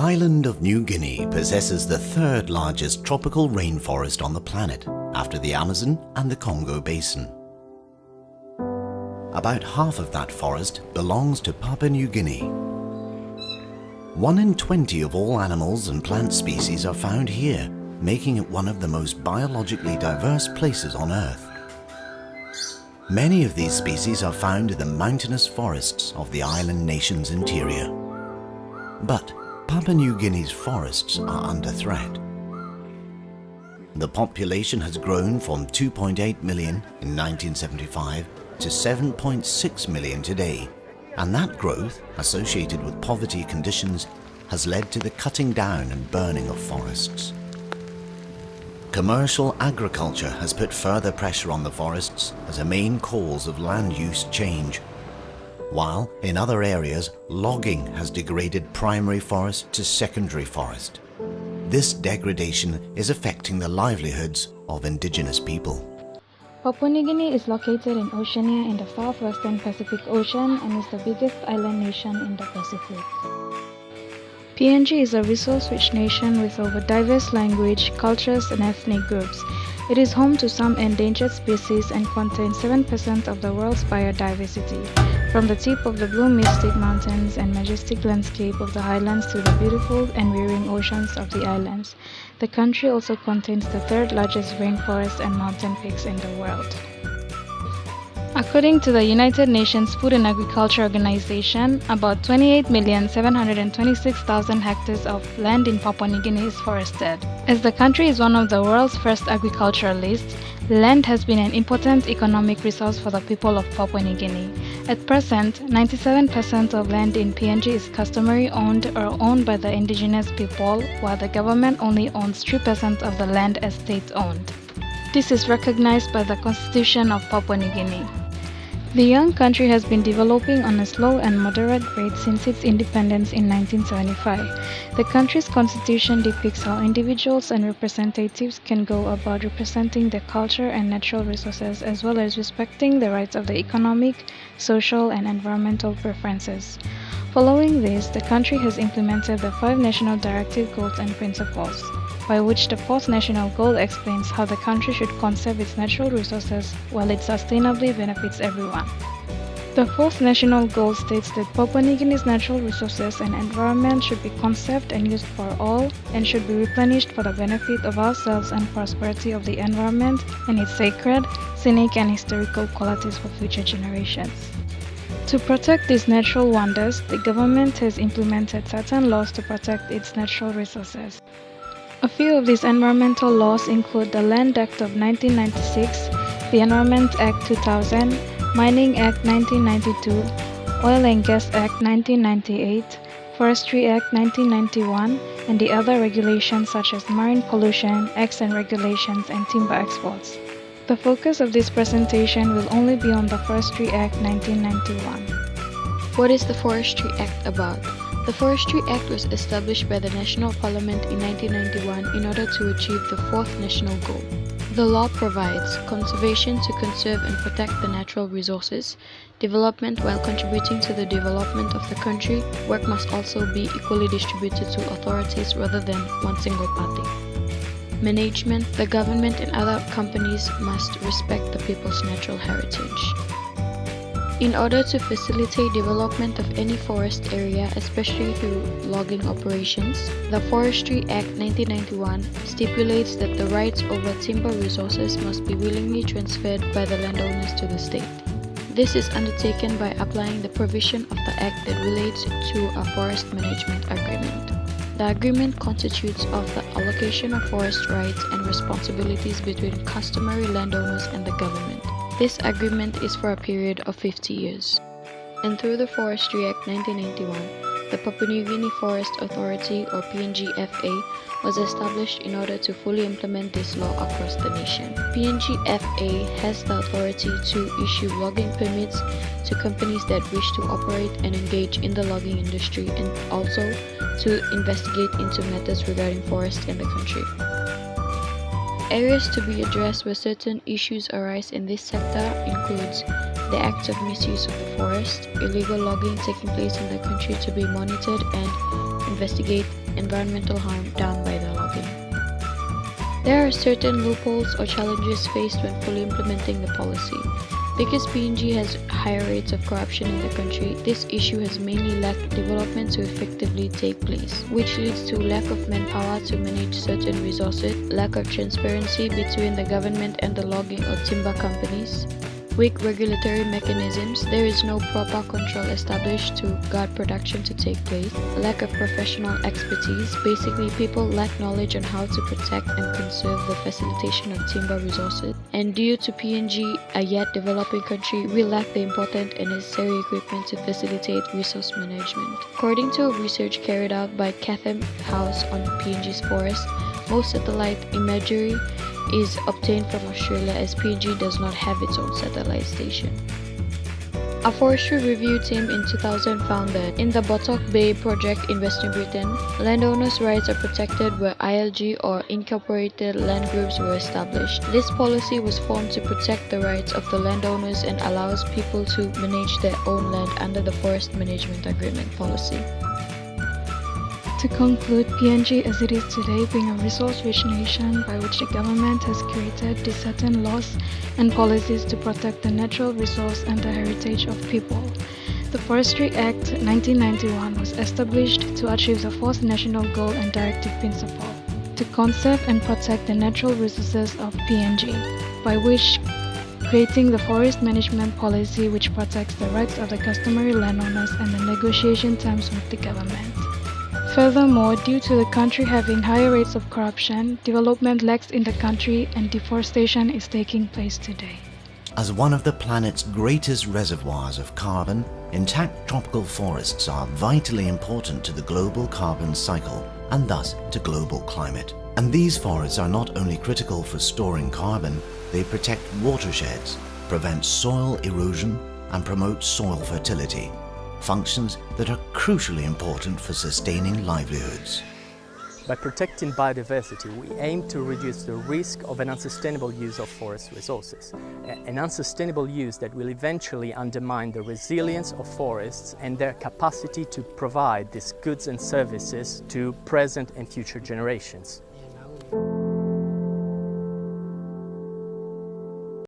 The island of New Guinea possesses the third largest tropical rainforest on the planet, after the Amazon and the Congo Basin. About half of that forest belongs to Papua New Guinea. 1 in 20 of all animals and plant species are found here, making it one of the most biologically diverse places on Earth. Many of these species are found in the mountainous forests of the island nation's interior. But Papua New Guinea's forests are under threat. The population has grown from 2.8 million in 1975 to 7.6 million today, and that growth, associated with poverty conditions, has led to the cutting down and burning of forests. Commercial agriculture has put further pressure on the forests as a main cause of land use change, while in other areas logging has degraded primary forest to secondary forest. This degradation is affecting the livelihoods of indigenous people. Papua New Guinea is located in Oceania in the southwestern Pacific Ocean and is the biggest island nation in the Pacific. PNG is a resource-rich nation with over diverse language, cultures, and ethnic groups. It is home to some endangered species and contains 7% of the world's biodiversity. From the tip of the Blue Mystic Mountains and majestic landscape of the highlands to the beautiful and wearying oceans of the islands, the country also contains the third largest rainforest and mountain peaks in the world. According to the United Nations Food and Agriculture Organization, about 28,726,000 hectares of land in Papua New Guinea is forested. As the country is one of the world's first agriculturalists, land has been an important economic resource for the people of Papua New Guinea. At present, 97% of land in PNG is customary owned or owned by the indigenous people, while the government only owns 3% of the land as state-owned. This is recognized by the Constitution of Papua New Guinea. The young country has been developing on a slow and moderate rate since its independence in 1975. The country's constitution depicts how individuals and representatives can go about representing their culture and natural resources, as well as respecting the rights of the economic, social, and environmental preferences. Following this, the country has implemented the 5 national directive goals and principles, by which the 4th national goal explains how the country should conserve its natural resources while it sustainably benefits everyone. The 4th national goal states that Papua New Guinea's natural resources and environment should be conserved and used for all, and should be replenished for the benefit of ourselves and prosperity of the environment and its sacred, scenic, and historical qualities for future generations. To protect these natural wonders, the government has implemented certain laws to protect its natural resources. A few of these environmental laws include the Land Act of 1996, the Environment Act 2000, Mining Act 1992, Oil and Gas Act 1998, Forestry Act 1991, and the other regulations such as marine pollution, acts and regulations, and timber exports. The focus of this presentation will only be on the Forestry Act 1991. What is the Forestry Act about? The Forestry Act was established by the National Parliament in 1991 in order to achieve the 4th national goal. The law provides conservation to conserve and protect the natural resources, development while contributing to the development of the country. Work must also be equally distributed to authorities rather than one single party. Management, the government and other companies must respect the people's natural heritage. In order to facilitate development of any forest area, especially through logging operations, the Forestry Act 1991 stipulates that the rights over timber resources must be willingly transferred by the landowners to the state. This is undertaken by applying the provision of the Act that relates to a forest management agreement. The agreement constitutes of the allocation of forest rights and responsibilities between customary landowners and the government. This agreement is for a period of 50 years. And through the Forestry Act 1991, the Papua New Guinea Forest Authority, or PNG-FA, was established in order to fully implement this law across the nation. PNG-FA has the authority to issue logging permits to companies that wish to operate and engage in the logging industry, and also to investigate into matters regarding forests in the country. Areas to be addressed where certain issues arise in this sector includes the acts of misuse of the forest, illegal logging taking place in the country to be monitored and investigated, environmental harm done by the logging. There are certain loopholes or challenges faced when fully implementing the policy. Because PNG has higher rates of corruption in the country, this issue has mainly lacked development to effectively take place, which leads to lack of manpower to manage certain resources, lack of transparency between the government and the logging or timber companies, weak regulatory mechanisms, there is no proper control established to guard production to take place, lack of professional expertise, basically people lack knowledge on how to protect and conserve the facilitation of timber resources, and due to PNG, a yet developing country, we lack the important and necessary equipment to facilitate resource management. According to a research carried out by Chatham House on PNG's forest, most satellite imagery is obtained from Australia as PNG does not have its own satellite station. A forestry review team in 2000 found that in the Bottock Bay project in Western Britain, landowners' rights are protected where ILG or incorporated land groups were established. This policy was formed to protect the rights of the landowners and allows people to manage their own land under the Forest Management Agreement policy. To conclude, PNG as it is today being a resource-rich nation by which the government has created certain laws and policies to protect the natural resource and the heritage of people. The Forestry Act 1991 was established to achieve the fourth national goal and directive principle, to conserve and protect the natural resources of PNG, by which creating the forest management policy which protects the rights of the customary landowners and the negotiation terms with the government. Furthermore, due to the country having higher rates of corruption, development lacks in the country and deforestation is taking place today. As one of the planet's greatest reservoirs of carbon, intact tropical forests are vitally important to the global carbon cycle and thus to global climate. And these forests are not only critical for storing carbon, they protect watersheds, prevent soil erosion and promote soil fertility, functions that are crucially important for sustaining livelihoods. By protecting biodiversity, we aim to reduce the risk of an unsustainable use of forest resources, an unsustainable use that will eventually undermine the resilience of forests and their capacity to provide these goods and services to present and future generations.